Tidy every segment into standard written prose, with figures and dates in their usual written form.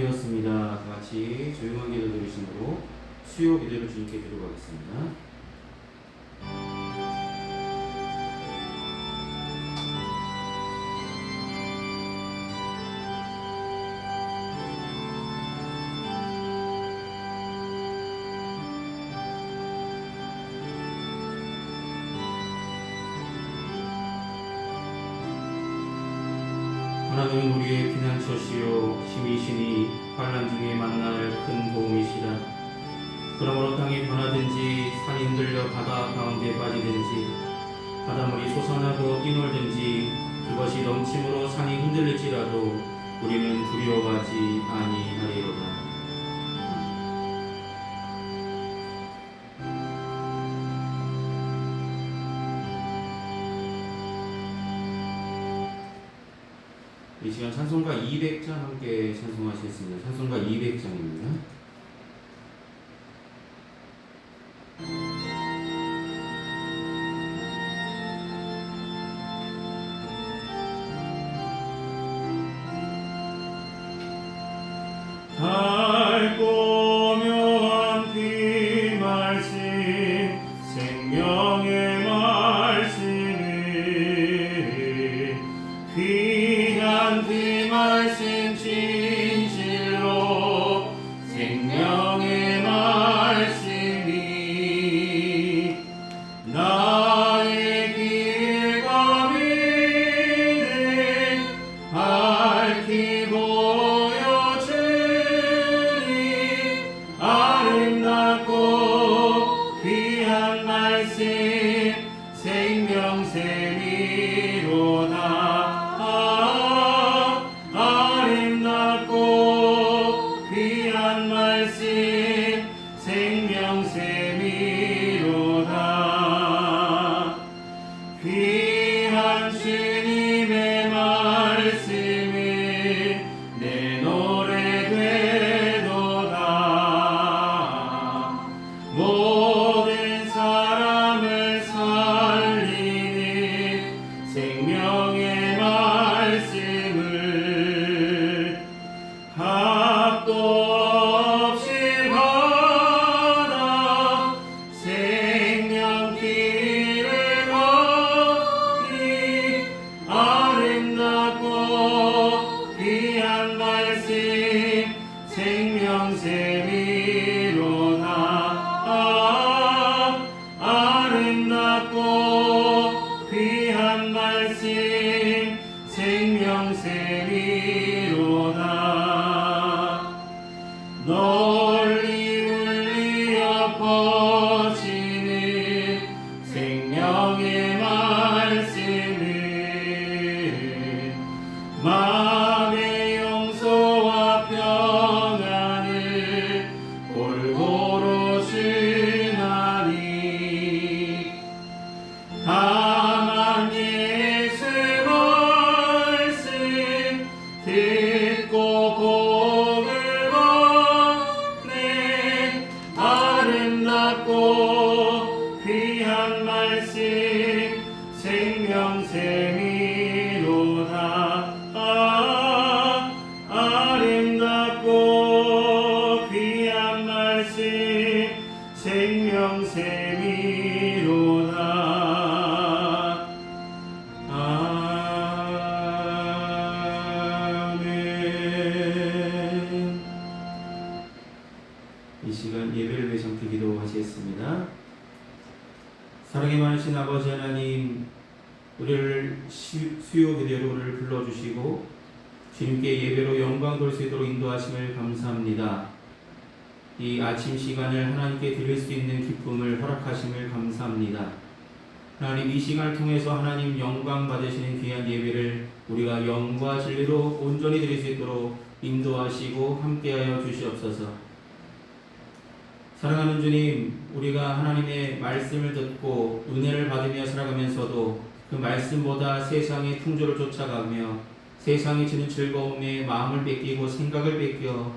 되었습니다. 다 같이 조용한 기도 드리심으로 수요 기도를 주님께 드리고 가겠습니다. 하나님은 우리의 피난처시요 힘이시니 환난 중에 만날 큰 도움이시라. 그러므로 땅이 변하든지 산이 흔들려 바다 가운데 빠지든지 바닷물이 솟아나고 뛰놀든지 그것이 넘침으로 산이 흔들릴지라도 우리는 두려워하지 아니하리로다. 이 시간 찬송가 200장 함께 찬송하시겠습니다. 찬송가 200장입니다. 밝고 묘한 그 말씀 생명의 말씀을 귀한 그 말씀 진실로 생명의 말씀이 나의 길과 믿음 밝히 보여주니 아름답고 귀한 말씀 생명샘이로다. 아름답고 귀한 말씀 생명샘이로다. 귀한 주님의 말씀은 내 노래 되도다. 모든 사람을 살리는 생명의 말씀을 값도 없이 받아 생명길을 걷니 아름답고 귀한 말씀 생명샘이로다. 아름답고 귀한 말씀 생명샘이로다. 널리 울리어 퍼지는 생명의 말씀을 마음의 용서와 평안을 골고루 주나니 다만 예수 말씀 듣고 복을 받네. 아름답고 귀한 말씀 생명샘이로다. 아름답고 귀한 말씀 생명샘이로다. 아멘. 이 시간 예배를 위해 함께 기도하시겠습니다. 사랑이 많으신 아버지 하나님, 우리를 수요 기도를 불러주시고 주님께 예배로 영광 돌 수 있도록 인도하심을 감사합니다. 이 아침 시간을 하나님께 드릴 수 있는 기쁨을 허락하심을 감사합니다. 하나님, 이 시간을 통해서 하나님 영광 받으시는 귀한 예배를 우리가 영과 진리로 온전히 드릴 수 있도록 인도하시고 함께하여 주시옵소서. 사랑하는 주님, 우리가 하나님의 말씀을 듣고 은혜를 받으며 살아가면서도 그 말씀보다 세상의 풍조를 쫓아가며 세상이 주는 즐거움에 마음을 뺏기고 생각을 뺏겨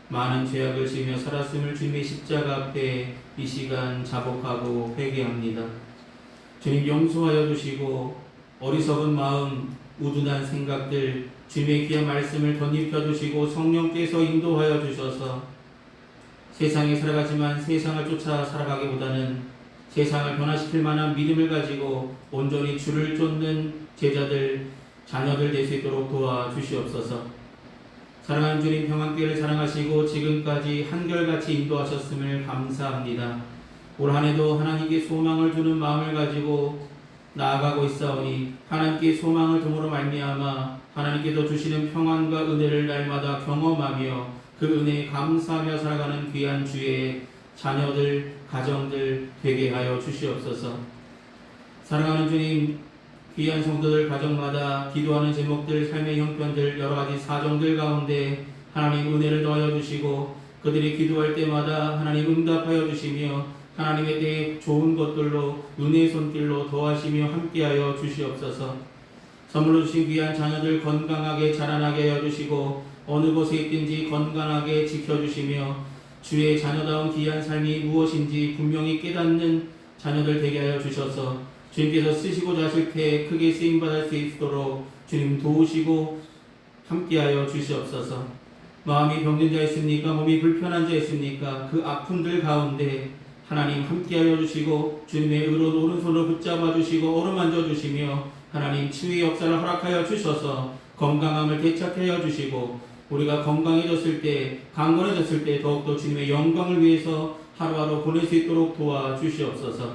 많은 죄악을 지으며 살았음을 주님의 십자가 앞에 이 시간 자복하고 회개합니다. 주님, 용서하여 주시고 어리석은 마음, 우둔한 생각들, 주님의 귀한 말씀을 덧입혀 주시고 성령께서 인도하여 주셔서 세상에 살아가지만 세상을 쫓아 살아가기보다는 세상을 변화시킬 만한 믿음을 가지고 온전히 주를 쫓는 제자들, 자녀들 될 수 있도록 도와주시옵소서. 사랑하는 주님, 평안교회를 사랑하시고 지금까지 한결같이 인도하셨음을 감사합니다. 올 한해도 하나님께 소망을 두는 마음을 가지고 나아가고 있사오니 하나님께 소망을 둠으로 말미암아 하나님께서 주시는 평안과 은혜를 날마다 경험하며 그 은혜에 감사하며 살아가는 귀한 주의 자녀들, 가정들 되게 하여 주시옵소서. 사랑하는 주님, 귀한 성도들 가정마다 기도하는 제목들, 삶의 형편들, 여러가지 사정들 가운데 하나님 은혜를 더하여 주시고 그들이 기도할 때마다 하나님 응답하여 주시며 하나님의 때에 좋은 것들로 눈의 손길로 더하시며 함께하여 주시옵소서. 선물로 주신 귀한 자녀들 건강하게 자라나게 하여 주시고 어느 곳에 있든지 건강하게 지켜주시며 주의 자녀다운 귀한 삶이 무엇인지 분명히 깨닫는 자녀들 되게 하여 주셔서 주님께서 쓰시고자 하실 때 크게 쓰임받을 수 있도록 주님 도우시고 함께하여 주시옵소서. 마음이 병든 자 있습니까? 몸이 불편한 자 있습니까? 그 아픔들 가운데 하나님 함께하여 주시고 주님의 의로운 오른손으로 붙잡아 주시고 어루만져 주시며 하나님 치유의 역사를 허락하여 주셔서 건강함을 되찾게 해 주시고 우리가 건강해졌을 때, 강건해졌을 때 더욱더 주님의 영광을 위해서 하루하루 보낼 수 있도록 도와주시옵소서.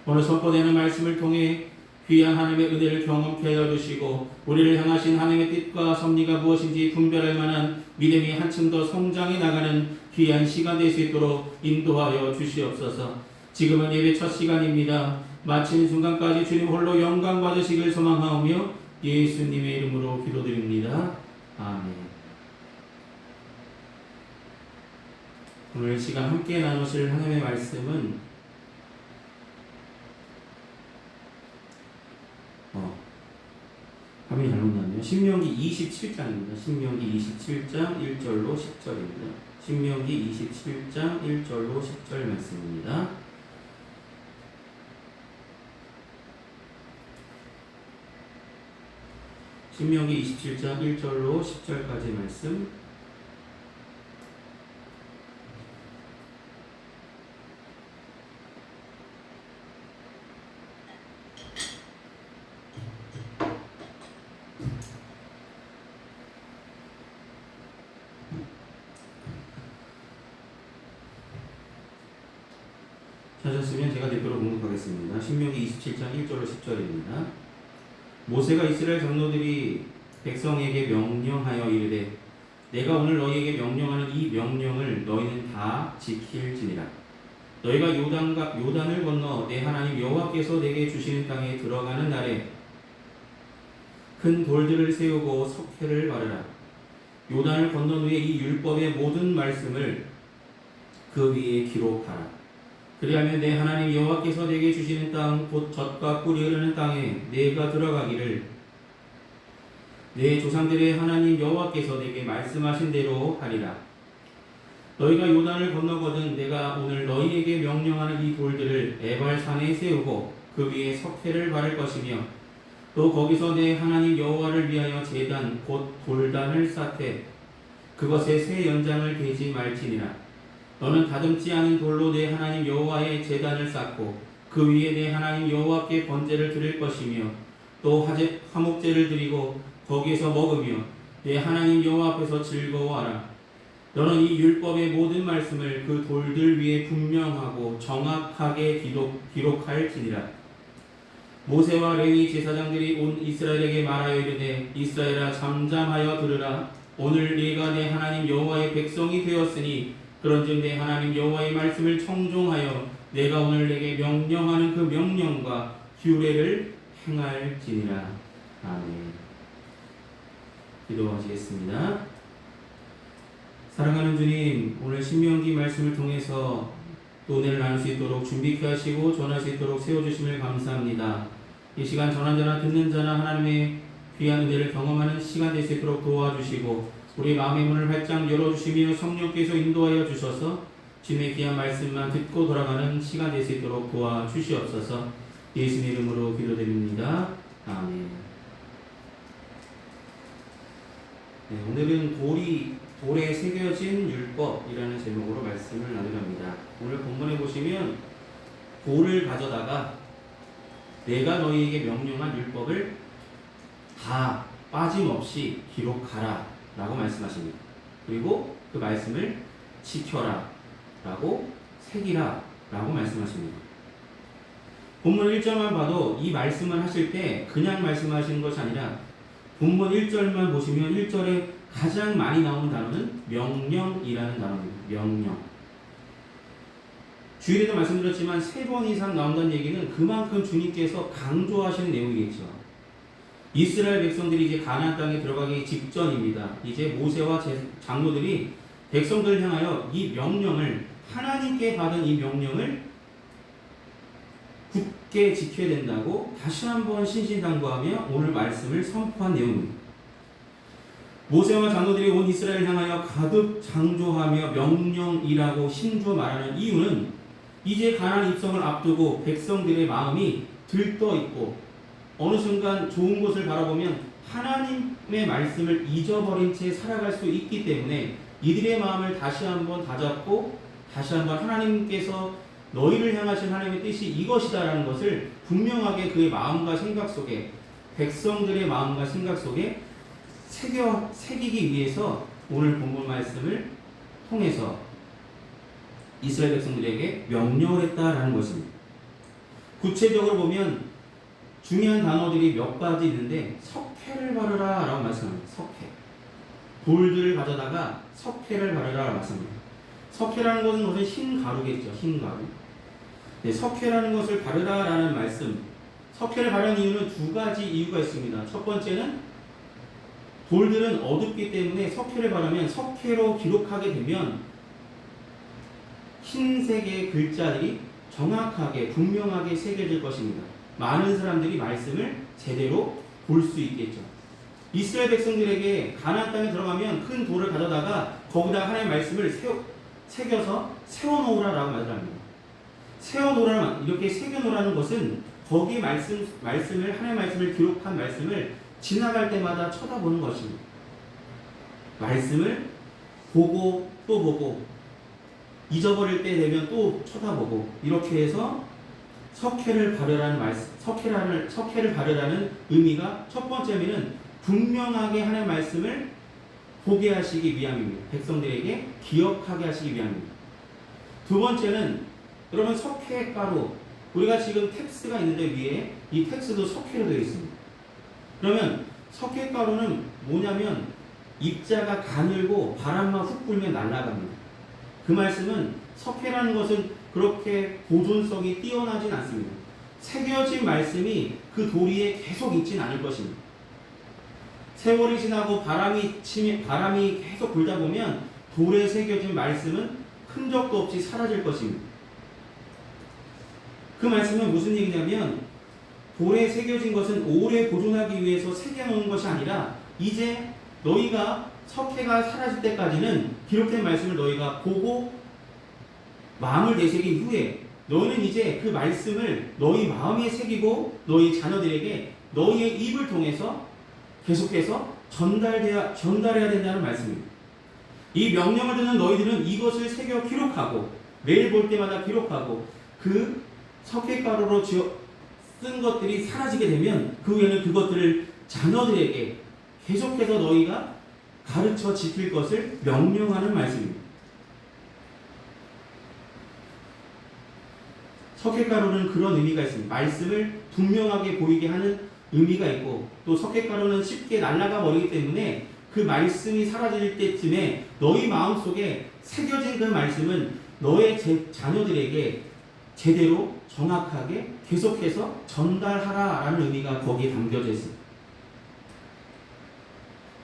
오늘 선포되는 말씀을 통해 귀한 하나님의 은혜를 경험케 하여 주시고 우리를 향하신 하나님의 뜻과 섭리가 무엇인지 분별할 만한 믿음이 한층 더 성장해 나가는 귀한 시간 될 수 있도록 인도하여 주시옵소서. 지금은 예배 첫 시간입니다. 마치는 순간까지 주님 홀로 영광 받으시길 소망하오며 예수님의 이름으로 기도드립니다. 아멘. 오늘 시간 함께 나누실 하나님의 말씀은 화면이 잘못 나왔네요. 신명기 27장입니다. 신명기 27장 1절로 10절입니다. 신명기 27장 1절로 10절 말씀입니다. 신명기 27장 1절로 10절까지 말씀. 찾았으면 제가 대표로 공독하겠습니다. 신명기 27장 1절로 10절입니다. 모세가 이스라엘 장로들이 백성에게 명령하여 이르되 내가 오늘 너희에게 명령하는 이 명령을 너희는 다 지킬지니라. 너희가 요단을 건너 내 하나님 여호와께서 내게 주시는 땅에 들어가는 날에 큰 돌들을 세우고 석회를 바르라. 요단을 건넌 후에 이 율법의 모든 말씀을 그 위에 기록하라. 그리하면 내 하나님 여호와께서 내게 주시는 땅 곧 젖과 꿀이 흐르는 땅에 내가 들어가기를 내 조상들의 하나님 여호와께서 내게 말씀하신 대로 하리라. 너희가 요단을 건너거든 내가 오늘 너희에게 명령하는 이 돌들을 에발산에 세우고 그 위에 석회를 바를 것이며 또 거기서 내 하나님 여호와를 위하여 제단 곧 돌단을 쌓되 그것에 새 연장을 대지 말지니라. 너는 다듬지 않은 돌로 내 하나님 여호와의 제단을 쌓고 그 위에 내 하나님 여호와께 번제를 드릴 것이며 또 화목제를 드리고 거기에서 먹으며 내 하나님 여호와 앞에서 즐거워하라. 너는 이 율법의 모든 말씀을 그 돌들 위에 분명하고 정확하게 기록할지니라. 모세와 레위 제사장들이 온 이스라엘에게 말하여 이르되 이스라엘아 잠잠하여 들으라. 오늘 네가 내 하나님 여호와의 백성이 되었으니 그런즉 내 하나님 여호와의 말씀을 청종하여 내가 오늘 내게 명령하는 그 명령과 규례를 행할지니라. 아멘. 기도하시겠습니다. 사랑하는 주님, 오늘 신명기 말씀을 통해서 또 은혜를 나눌 수 있도록 준비케 하시고 전할 수 있도록 세워주심을 감사합니다. 이 시간 전한 자나 듣는 자나 하나님의 귀한 은혜를 경험하는 시간 될 수 있도록 도와주시고 우리 마음의 문을 활짝 열어주시며 성령께서 인도하여 주셔서 주님의 귀한 말씀만 듣고 돌아가는 시간 될 수 있도록 도와주시옵소서. 예수님 이름으로 기도드립니다. 아멘. 네, 오늘은 돌에 새겨진 율법이라는 제목으로 말씀을 나누렵니다. 오늘 본문에 보시면 돌을 가져다가 내가 너희에게 명령한 율법을 다 빠짐없이 기록하라 라고 말씀하십니다. 그리고 그 말씀을 지켜라 라고 새기라 라고 말씀하십니다. 본문 1절만 봐도 이 말씀을 하실 때 그냥 말씀하시는 것이 아니라 본문 1절만 보시면 1절에 가장 많이 나오는 단어는 명령이라는 단어입니다. 명령. 주일에도 말씀드렸지만 3번 이상 나온다는 얘기는 그만큼 주님께서 강조하시는 내용이겠죠. 이스라엘 백성들이 이제 가나안 땅에 들어가기 직전입니다. 이제 모세와 장로들이 백성들을 향하여 이 명령을, 하나님께 받은 이 명령을 굳게 지켜야 된다고 다시 한번 신신당부하며 오늘 말씀을 선포한 내용입니다. 모세와 장로들이 온 이스라엘을 향하여 가득 장조하며 명령이라고 힘주어 말하는 이유는 이제 가나안 입성을 앞두고 백성들의 마음이 들떠 있고 어느 순간 좋은 곳을 바라보면 하나님의 말씀을 잊어버린 채 살아갈 수 있기 때문에 이들의 마음을 다시 한번 다잡고 다시 한번 하나님께서 너희를 향하신 하나님의 뜻이 이것이다라는 것을 분명하게 그의 마음과 생각 속에, 백성들의 마음과 생각 속에 새기기 위해서 오늘 본문 말씀을 통해서 이스라엘 백성들에게 명령을 했다라는 것입니다. 구체적으로 보면 중요한 단어들이 몇 가지 있는데 석회를 바르라 라고 말씀합니다. 석회. 돌들을 가져다가 석회를 바르라 라고 말씀합니다. 석회라는 것은 무슨 흰 가루겠죠. 흰 가루. 네, 석회라는 것을 바르라 라는 말씀. 석회를 바르는 이유는 2가지 이유가 있습니다. 첫 번째는 돌들은 어둡기 때문에 석회를 바르면 석회로 기록하게 되면 흰색의 글자들이 정확하게 분명하게 새겨질 것입니다. 많은 사람들이 말씀을 제대로 볼 수 있겠죠. 이스라엘 백성들에게 가나안 땅에 들어가면 큰 돌을 가져다가 거기다 하나님의 말씀을 새겨서 세워놓으라라고 말합니다. 세워놓으라, 이렇게 새겨놓으라는 것은 거기 하나님의 말씀을 기록한 말씀을 지나갈 때마다 쳐다보는 것입니다. 말씀을 보고 또 보고 잊어버릴 때 되면 또 쳐다보고 이렇게 해서 석회를 바르라는 의미가 첫 번째 의미는 분명하게 하나님의 말씀을 보게 하시기 위함입니다. 백성들에게 기억하게 하시기 위함입니다. 두 번째는 여러분 석회가루, 우리가 지금 텍스가 있는데 위에 이 텍스도 석회로 되어 있습니다. 그러면 석회가루는 뭐냐면 입자가 가늘고 바람만 훅 불면 날아갑니다. 그 말씀은 석회라는 것은 그렇게 보존성이 뛰어나진 않습니다. 새겨진 말씀이 그 돌 위에 계속 있진 않을 것입니다. 세월이 지나고 바람이 계속 불다 보면 돌에 새겨진 말씀은 흔적도 없이 사라질 것입니다. 그 말씀은 무슨 얘기냐면 돌에 새겨진 것은 오래 보존하기 위해서 새겨놓은 것이 아니라 이제 너희가 석회가 사라질 때까지는 기록된 말씀을 너희가 보고 마음을 되새긴 후에 너희는 이제 그 말씀을 너희 마음에 새기고 너희 자녀들에게 너희의 입을 통해서 계속해서 전달해야 된다는 말씀입니다. 이 명령을 듣는 너희들은 이것을 새겨 기록하고 매일 볼 때마다 기록하고 그 석회가루로 쓴 것들이 사라지게 되면 그 후에는 그것들을 자녀들에게 계속해서 너희가 가르쳐 지킬 것을 명령하는 말씀입니다. 석회가루는 그런 의미가 있습니다. 말씀을 분명하게 보이게 하는 의미가 있고 또 석회가루는 쉽게 날아가 버리기 때문에 그 말씀이 사라질 때쯤에 너희 마음속에 새겨진 그 말씀은 너의 자녀들에게 제대로 정확하게 계속해서 전달하라라는 의미가 거기에 담겨져 있습니다.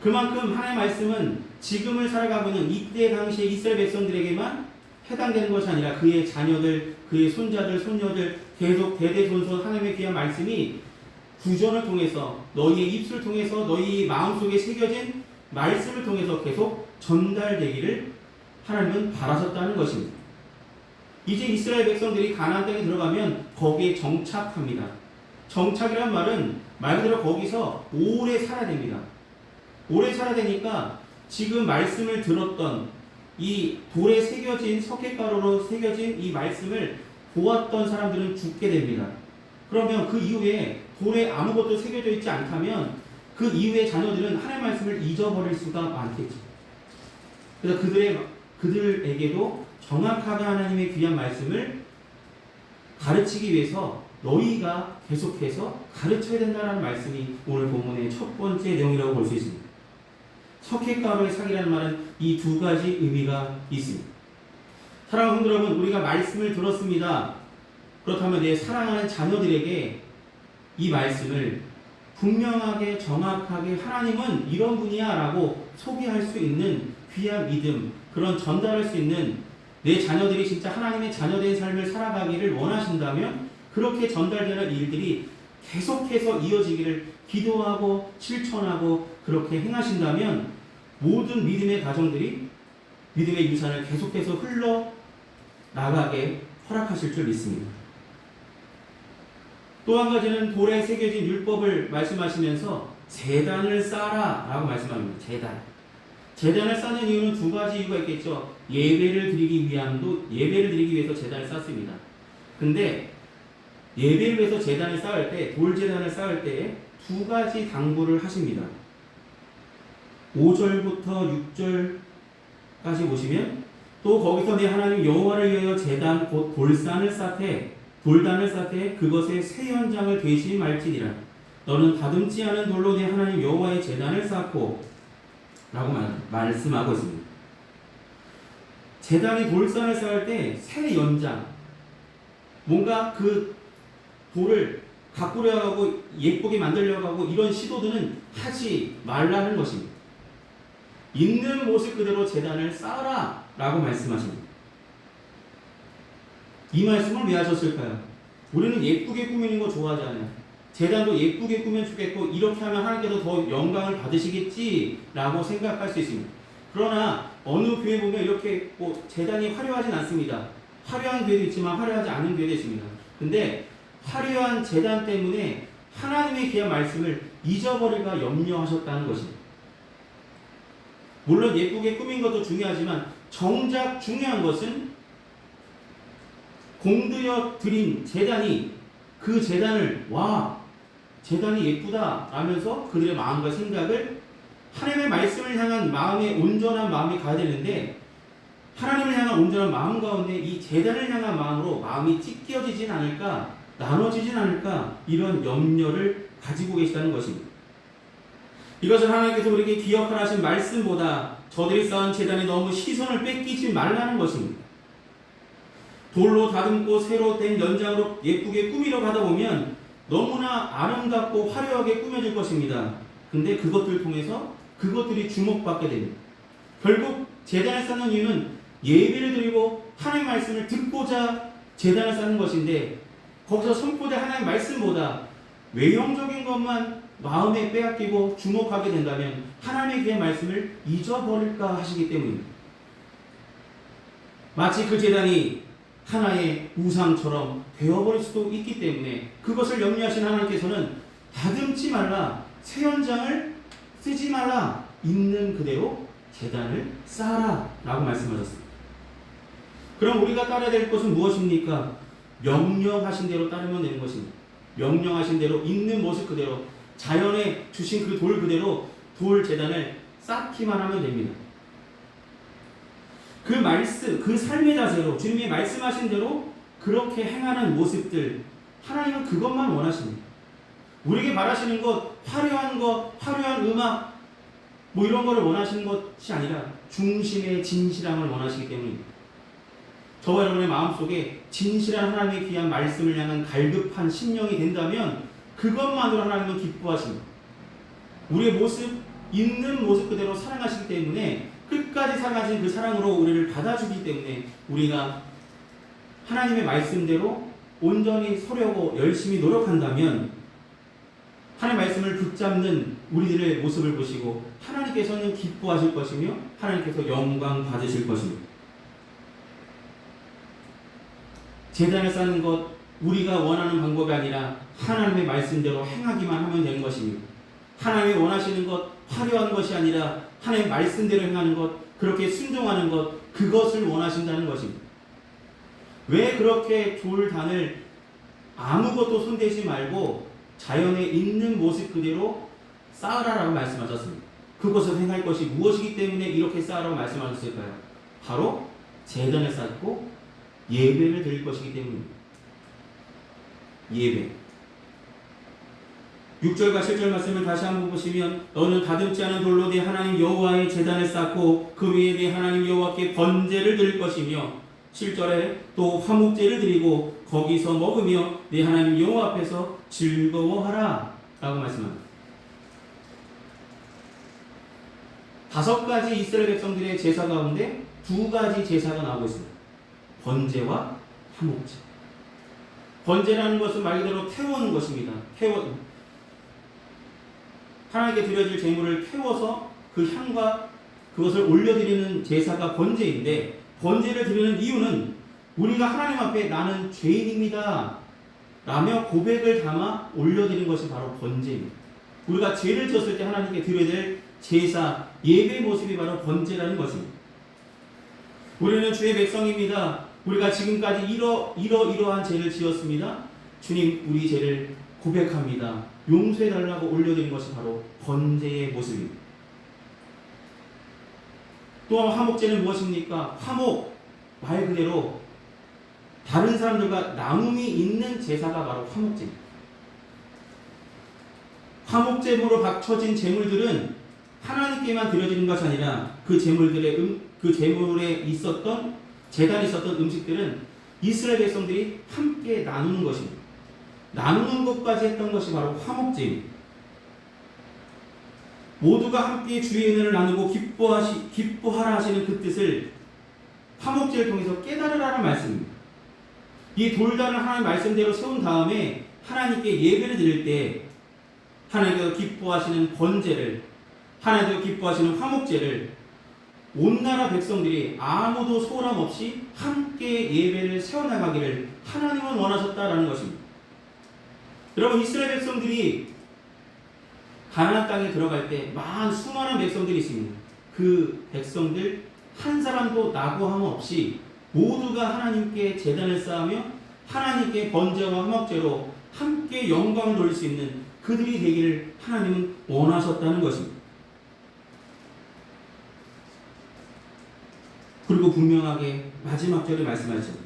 그만큼 하나님의 말씀은 지금을 살아가고 있는 이때 당시에 이스라엘 백성들에게만 해당되는 것이 아니라 그의 자녀들, 그의 손자들, 손녀들 계속 대대손손 하나님의 귀한 말씀이 구전을 통해서 너희의 입술을 통해서 너희 마음속에 새겨진 말씀을 통해서 계속 전달되기를 하나님은 바라셨다는 것입니다. 이제 이스라엘 백성들이 가나안 땅에 들어가면 거기에 정착합니다. 정착이란 말은 말 그대로 거기서 오래 살아야 됩니다. 오래 살아야 되니까 지금 말씀을 들었던 이 돌에 새겨진 석회가루로 새겨진 이 말씀을 보았던 사람들은 죽게 됩니다. 그러면 그 이후에 돌에 아무것도 새겨져 있지 않다면 그 이후에 자녀들은 하나님의 말씀을 잊어버릴 수가 많겠죠. 그래서 그들에게도 정확하게 하나님의 귀한 말씀을 가르치기 위해서 너희가 계속해서 가르쳐야 된다는 말씀이 오늘 본문의 첫 번째 내용이라고 볼 수 있습니다. 석회가루의 사기라는 말은 이 두 가지 의미가 있습니다. 사랑하는 성도 여러분, 우리가 말씀을 들었습니다. 그렇다면 내 사랑하는 자녀들에게 이 말씀을 분명하게 정확하게 하나님은 이런 분이야 라고 소개할 수 있는 귀한 믿음, 그런 전달할 수 있는 내 자녀들이 진짜 하나님의 자녀된 삶을 살아가기를 원하신다면 그렇게 전달되는 일들이 계속해서 이어지기를 기도하고 실천하고 그렇게 행하신다면 모든 믿음의 가정들이 믿음의 유산을 계속해서 흘러나가게 허락하실 줄 믿습니다. 또 한 가지는 돌에 새겨진 율법을 말씀하시면서 제단을 쌓아라 라고 말씀합니다. 제단을 쌓는 이유는 두 가지 이유가 있겠죠. 예배를 드리기 위해서 제단을 쌓습니다. 근데 예배를 위해서 제단을 쌓을 때, 돌제단을 쌓을 때 두 가지 당부를 하십니다. 5절부터 6절까지 보시면 또 거기서 내 하나님 여호와를 위하여 제단 곧 돌단을 쌓되 그것에 새 연장을 되시 말지니라. 너는 다듬지 않은 돌로 내 하나님 여호와의 제단을 쌓고 라고 말씀하고 있습니다. 제단이 돌산을 쌓을 때 새 연장, 뭔가 그 돌을 가꾸려 하고 예쁘게 만들려고 하고 이런 시도들은 하지 말라는 것입니다. 있는 모습 그대로 제단을 쌓아라 라고 말씀하십니다. 이 말씀을 왜 하셨을까요? 우리는 예쁘게 꾸미는 거 좋아하지 않아요. 제단도 예쁘게 꾸면 좋겠고 이렇게 하면 하나님께서 더 영광을 받으시겠지 라고 생각할 수 있습니다. 그러나 어느 교회 보면 이렇게 제단이 화려하진 않습니다. 화려한 교회도 있지만 화려하지 않은 교회도 있습니다. 근데 화려한 제단 때문에 하나님의 귀한 말씀을 잊어버릴까 염려하셨다는 것입니다. 물론 예쁘게 꾸민 것도 중요하지만 정작 중요한 것은 공들여 드린 제단이 그 제단을 제단이 예쁘다 라면서 그들의 마음과 생각을 하나님의 말씀을 향한 마음의 온전한 마음이 가야 되는데 하나님을 향한 온전한 마음 가운데 이 제단을 향한 마음으로 마음이 찢겨지진 않을까, 나눠지진 않을까, 이런 염려를 가지고 계시다는 것입니다. 이것은 하나님께서 우리에게 기억하라 하신 말씀보다 저들이 쌓은 제단에 너무 시선을 뺏기지 말라는 것입니다. 돌로 다듬고 새로 된 연장으로 예쁘게 꾸미려 가다 보면 너무나 아름답고 화려하게 꾸며질 것입니다. 근데 그것들 통해서 그것들이 주목받게 됩니다. 결국 제단을 쌓는 이유는 예배를 드리고 하나님의 말씀을 듣고자 제단을 쌓는 것인데 거기서 선포된 하나님의 말씀보다 외형적인 것만 마음에 빼앗기고 주목하게 된다면 하나님의 귀한 말씀을 잊어버릴까 하시기 때문입니다. 마치 그 제단이 하나의 우상처럼 되어버릴 수도 있기 때문에 그것을 염려하신 하나님께서는 다듬지 말라, 새 연장을 쓰지 말라, 있는 그대로 제단을 쌓아라 라고 말씀하셨습니다. 그럼 우리가 따라야 될 것은 무엇입니까? 명령하신 대로 따르면 되는 것입니다. 명령하신 대로 있는 모습 그대로 자연에 주신 그 돌 그대로 돌 제단을 쌓기만 하면 됩니다. 그 말씀, 그 삶의 자세로 주님이 말씀하신 대로 그렇게 행하는 모습들, 하나님은 그것만 원하십니다. 우리에게 바라시는 것, 화려한 음악, 이런 거를 원하시는 것이 아니라 중심의 진실함을 원하시기 때문입니다. 저와 여러분의 마음속에 진실한 하나님의 귀한 말씀을 향한 갈급한 심령이 된다면 그것만으로 하나님은 기뻐하십니다. 우리의 모습, 있는 모습 그대로 사랑하시기 때문에 끝까지 사랑하신 그 사랑으로 우리를 받아주기 때문에 우리가 하나님의 말씀대로 온전히 서려고 열심히 노력한다면 하나님의 말씀을 붙잡는 우리들의 모습을 보시고 하나님께서는 기뻐하실 것이며 하나님께서 영광 받으실 것입니다. 제단을 쌓는 것, 우리가 원하는 방법이 아니라 하나님의 말씀대로 행하기만 하면 되는 것입니다. 하나님이 원하시는 것, 화려한 것이 아니라 하나님의 말씀대로 행하는 것, 그렇게 순종하는 것, 그것을 원하신다는 것입니다. 왜 그렇게 돌단을 아무것도 손대지 말고 자연에 있는 모습 그대로 쌓으라라고 말씀하셨습니다. 그것을 행할 것이 무엇이기 때문에 이렇게 쌓으라고 말씀하셨을까요? 바로 제단을 쌓고 예배를 드릴 것이기 때문입니다. 예배. 6절과 7절 말씀을 다시 한번 보시면 너는 다듬지 않은 돌로 내 하나님 여호와의 제단을 쌓고 그 위에 내 하나님 여호와께 번제를 드릴 것이며 7절에 또 화목제를 드리고 거기서 먹으며 내 하나님 여호와 앞에서 즐거워하라 라고 말씀합니다. 5가지 이스라엘 백성들의 제사 가운데 2가지 제사가 나오고 있습니다. 번제와 화목제. 번제라는 것은 말 그대로 태우는 것입니다. 하나님께 드려질 제물을 태워서 그 향과 그것을 올려드리는 제사가 번제인데, 번제를 드리는 이유는 우리가 하나님 앞에 나는 죄인입니다 라며 고백을 담아 올려드리는 것이 바로 번제입니다. 우리가 죄를 졌을 때 하나님께 드려야 될 제사, 예배의 모습이 바로 번제라는 것입니다. 우리는 주의 백성입니다. 우리가 지금까지 이러한 죄를 지었습니다. 주님, 우리 죄를 고백합니다. 용서해달라고 올려드린 것이 바로 번제의 모습입니다. 또 화목제는 무엇입니까? 화목, 말 그대로 다른 사람들과 나눔이 있는 제사가 바로 화목제입니다. 화목제물로 바쳐진 제물들은 하나님께만 드려지는 것이 아니라 그 제물에 있었던 제단에 있었던 음식들은 이스라엘 백성들이 함께 나누는 것입니다. 나누는 것까지 했던 것이 바로 화목제입니다. 모두가 함께 주의 은혜를 나누고 기뻐하라 하시는 그 뜻을 화목제를 통해서 깨달으라는 말씀입니다. 이 돌단을 하나님 말씀대로 세운 다음에 하나님께 예배를 드릴 때 하나님께서 기뻐하시는 번제를, 하나님께서 기뻐하시는 화목제를 온 나라 백성들이 아무도 소홀함 없이 함께 예배를 세워나가기를 하나님은 원하셨다라는 것입니다. 여러분, 이스라엘 백성들이 가나안 땅에 들어갈 때 수많은 백성들이 있습니다. 그 백성들 한 사람도 낙오함 없이 모두가 하나님께 제단을 쌓으며 하나님께 번제와 화목제로 함께 영광을 돌릴 수 있는 그들이 되기를 하나님은 원하셨다는 것입니다. 그리고 분명하게 마지막 절에 말씀하시죠.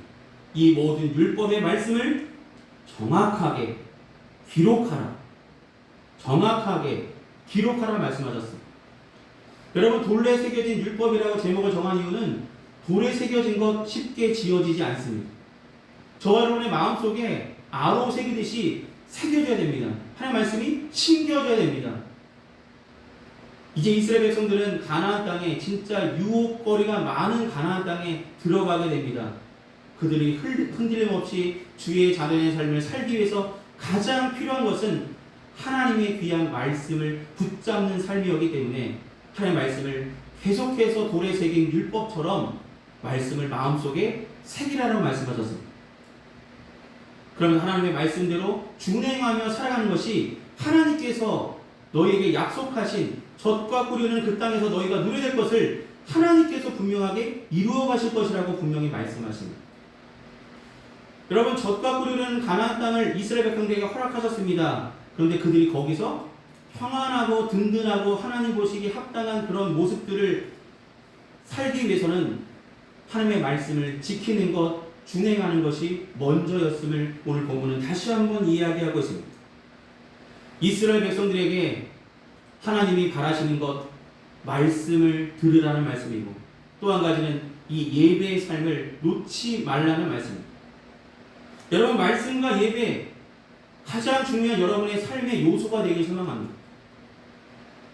이 모든 율법의 말씀을 정확하게 기록하라. 정확하게 기록하라 말씀하셨습니다. 여러분, 돌에 새겨진 율법이라고 제목을 정한 이유는 돌에 새겨진 것 쉽게 지워지지 않습니다. 저와 여러분의 마음속에 아로 새기듯이 새겨져야 됩니다. 하나님의 말씀이 심겨져야 됩니다. 이제 이스라엘 백성들은 가나안 땅에, 진짜 유혹거리가 많은 가나안 땅에 들어가게 됩니다. 그들이 흔들림 없이 주의 자녀의 삶을 살기 위해서 가장 필요한 것은 하나님의 귀한 말씀을 붙잡는 삶이었기 때문에 하나님의 말씀을 계속해서 돌에 새긴 율법처럼 말씀을 마음속에 새기라고 말씀하셨습니다. 그러면 하나님의 말씀대로 준행하며 살아가는 것이 하나님께서 너희에게 약속하신 젖과 꿀이 그 땅에서 너희가 누려야 될 것을 하나님께서 분명하게 이루어 가실 것이라고 분명히 말씀하십니다. 여러분, 젖과 꿀이 가나안 땅을 이스라엘 백성들에게 허락하셨습니다. 그런데 그들이 거기서 평안하고 든든하고 하나님 보시기에 합당한 그런 모습들을 살기 위해서는 하나님의 말씀을 지키는 것, 준행하는 것이 먼저였음을 오늘 본문은 다시 한번 이야기하고 있습니다. 이스라엘 백성들에게 하나님이 바라시는 것, 말씀을 들으라는 말씀이고, 또 한 가지는 이 예배의 삶을 놓지 말라는 말씀입니다. 여러분, 말씀과 예배 가장 중요한 여러분의 삶의 요소가 되길 소망합니다.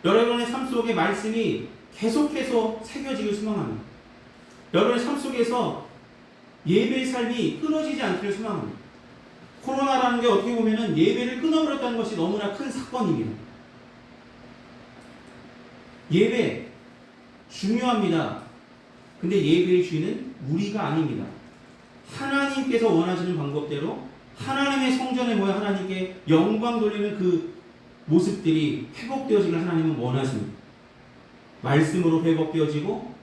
여러분의 삶 속에 말씀이 계속해서 새겨지길 소망합니다. 여러분의 삶 속에서 예배의 삶이 끊어지지 않기를 소망합니다. 코로나라는 게 어떻게 보면 예배를 끊어버렸다는 것이 너무나 큰 사건입니다. 예배 중요합니다. 근데 예배의 주인은 우리가 아닙니다. 하나님께서 원하시는 방법대로 하나님의 성전에 모여 하나님께 영광 돌리는 그 모습들이 회복되어지길 하나님은 원하십니다. 말씀으로 회복되어지고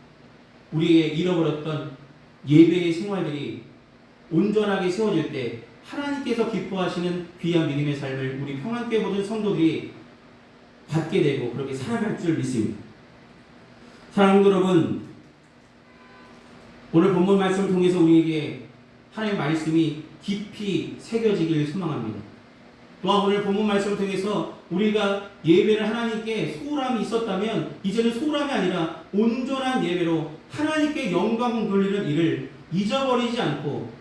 우리의 잃어버렸던 예배의 생활들이 온전하게 세워질 때 하나님께서 기뻐하시는 귀한 믿음의 삶을 우리 평안교회 모든 성도들이 받게 되고 그렇게 살아갈 줄 믿습니다. 사랑하는 여러분, 오늘 본문 말씀을 통해서 우리에게 하나님의 말씀이 깊이 새겨지길 소망합니다. 또한 오늘 본문 말씀을 통해서 우리가 예배를 하나님께 소홀함이 있었다면 이제는 소홀함이 아니라 온전한 예배로 하나님께 영광 돌리는 일을 잊어버리지 않고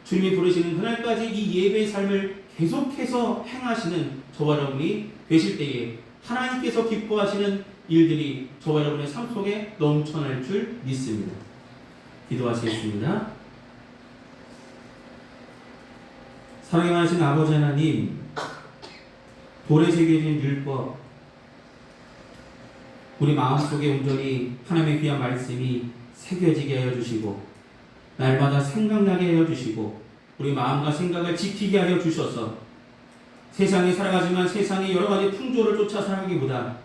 주님이 부르시는 그날까지 이 예배의 삶을 계속해서 행하시는 저와 여러분이 되실 때에 하나님께서 기뻐하시는 일들이 저와 여러분의 삶 속에 넘쳐날 줄 믿습니다. 기도하시겠습니다. 사랑이 많으신 아버지 하나님, 돌에 새겨진 율법, 우리 마음속에 온전히 하나님의 귀한 말씀이 새겨지게 하여 주시고 날마다 생각나게 하여 주시고 우리 마음과 생각을 지키게 하여 주셔서 세상에 살아가지만 세상의 여러 가지 풍조를 쫓아 살기보다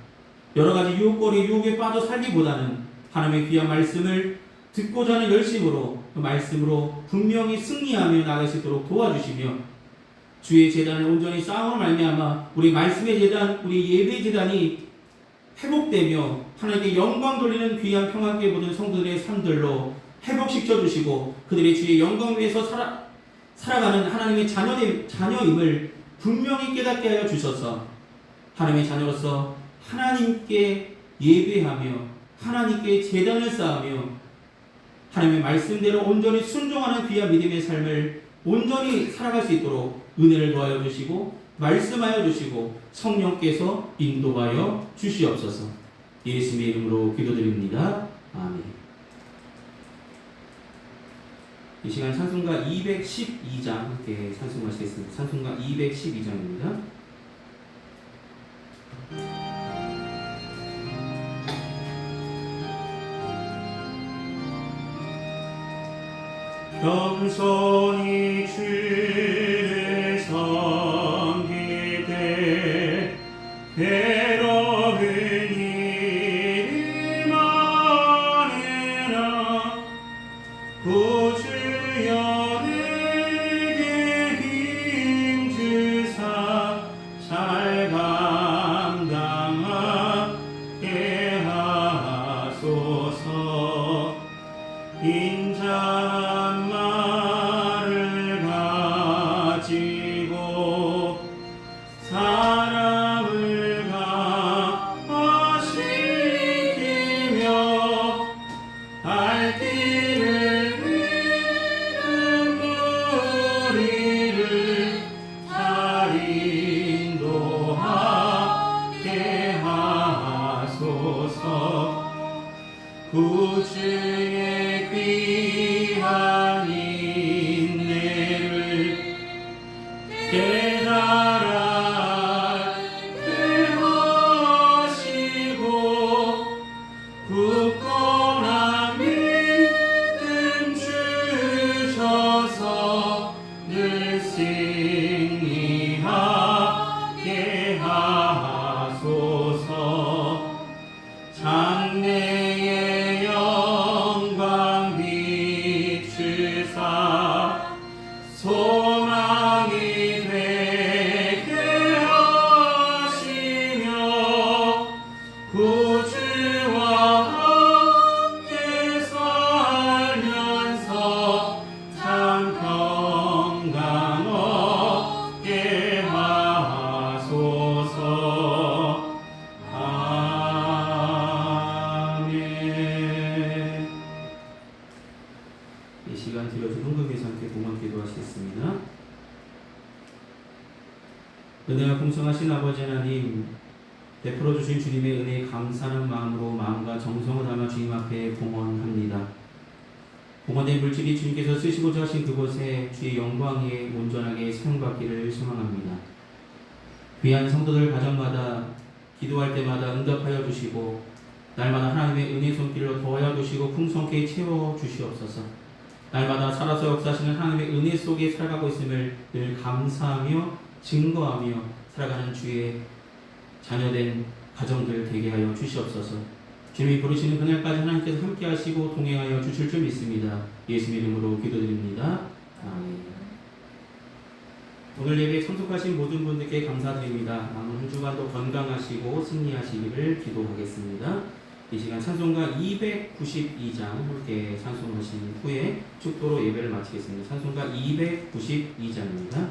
여러 가지 유혹에 빠져 살기보다는 하나님의 귀한 말씀을 듣고자 하는 열심으로 그 말씀으로 분명히 승리하며 나갈 수 있도록 도와주시며 주의 제단을 온전히 쌓음으로 말미암아 우리 말씀의 제단, 우리 예배 제단이 회복되며 하나님께 영광 돌리는 귀한 평안교회 모든 성도들의 삶들로 회복시켜 주시고 그들의 주의 영광 위에서 살아가는 하나님의 자녀임을 분명히 깨닫게 하여 주셔서 하나님의 자녀로서 하나님께 예배하며 하나님께 제단을 쌓으며 하나님의 말씀대로 온전히 순종하는 귀한 믿음의 삶을 온전히 살아갈 수 있도록 은혜를 도하여 주시고 말씀하여 주시고 성령께서 인도하여 주시옵소서. 예수님의 이름으로 기도드립니다. 아멘. 이 시간 찬송가 212장 함께 찬송하시겠습니다. 찬송가 212장입니다. 겸손히 주를 섬기되 괴로운 일이 많으나 구주여 내게 힘 주사 잘 감당하게 하소서. 인자한 말을 가지고 사람을 강화시키며 갈 길을 잃은 무리를 잘 인도하게 하소서. 구주의 귀한 인내를 깨달아 알게 하시고 굳건한 믿음 주셔서 늘 승리하게 하소서. 장래의 영광 비추사 소망이 되게 하시며 구주와 함께 살면서 참 평강 얻게 하소서. 이 시간 드려진 헌금에서 함께 동안 기도하시겠습니다. 은혜가 풍성하신 아버지 하나님, 베풀어 주신 주님의 은혜에 감사하는 마음으로 마음과 정성을 담아 주님 앞에 봉헌합니다. 봉헌된 물질이 주님께서 쓰시고자 하신 그곳에 주의 영광에 온전하게 사용받기를 소망합니다. 귀한 성도들 가정마다 기도할 때마다 응답하여 주시고 날마다 하나님의 은혜 손길로 더하여 주시고 풍성케 채워 주시옵소서. 날마다 살아서 역사하시는 하나님의 은혜 속에 살아가고 있음을 늘 감사하며 증거하며 살아가는 주의 자녀된 가정들 되게 하여 주시옵소서. 주님이 부르시는 그날까지 하나님께서 함께 하시고 동행하여 주실 줄 믿습니다. 예수님 이름으로 기도드립니다. 아멘. 오늘 예배에 참석하신 모든 분들께 감사드립니다. 남은 한 주간도 건강하시고 승리하시기를 기도하겠습니다. 이 시간 찬송가 292장 함께 찬송하신 후에 축도로 예배를 마치겠습니다. 찬송가 292장입니다.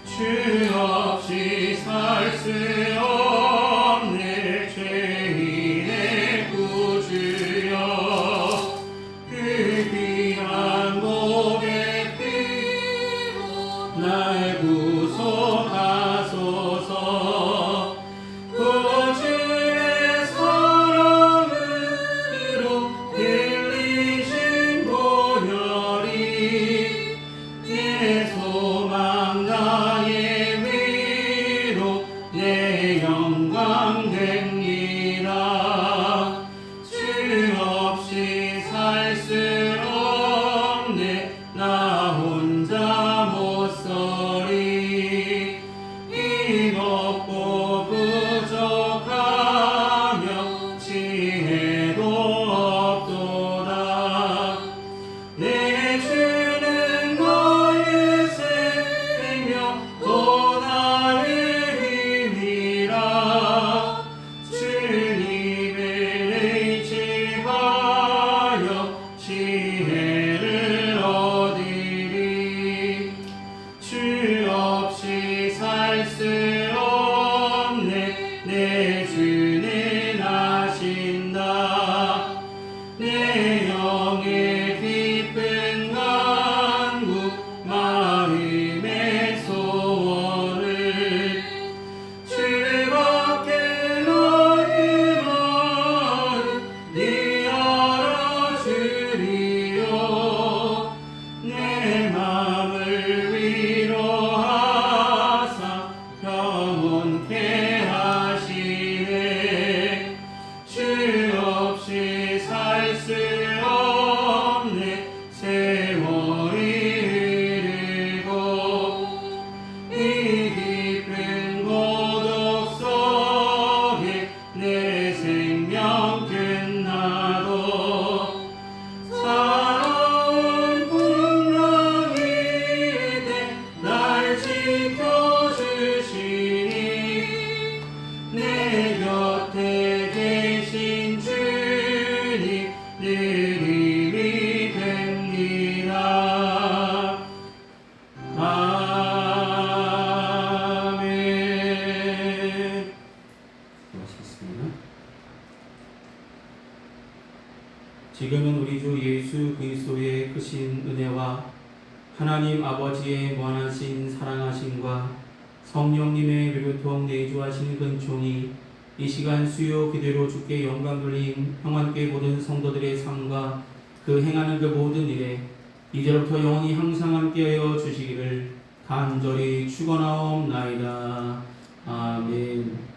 주 없이 살 수 없네 죄인의 구주여 그 귀한 목의 피로 날 구속하소서 구주의 사랑으로 빌리신 보혈이 내 소망 나의 위로 내 영광 됩니다. 주 없이 살 수 없네 나 혼자 못 서리 힘없고 부족하며 지혜도 없도다 내 주는 너의 생명 또 나의 힘이라 주님을 의지하여 지혜를 얻으리 주 없이 살 수 없네 내 주는 아신다 내 영의 깊은 간구 마음의 소원을 주밖에 너의 마음 네 알아주리요 내 마음을 위로하사 평온케 하시네 주 없이 살 수 없네 세월이 흐르고 이 깊은 고독 속에 내 생명 끝나도 살아온 풍랑일 때 날 지켜주시니 내 곁에 계신 주님 늘 힘이 됩니다. 아멘. 고맙습니다. 지금은 우리 주 예수 그리스도의 크신 은혜와 하나님 아버지의 무한하신 사랑하심과 성령님의 교통 내주하신 근총이 이 시간 수요 기대로 주께 영광 돌린 평안교회 모든 성도들의 삶과 그 행하는 그 모든 일에 이제부터 영원히 항상 함께하여 주시기를 간절히 축원하옵나이다. 아멘.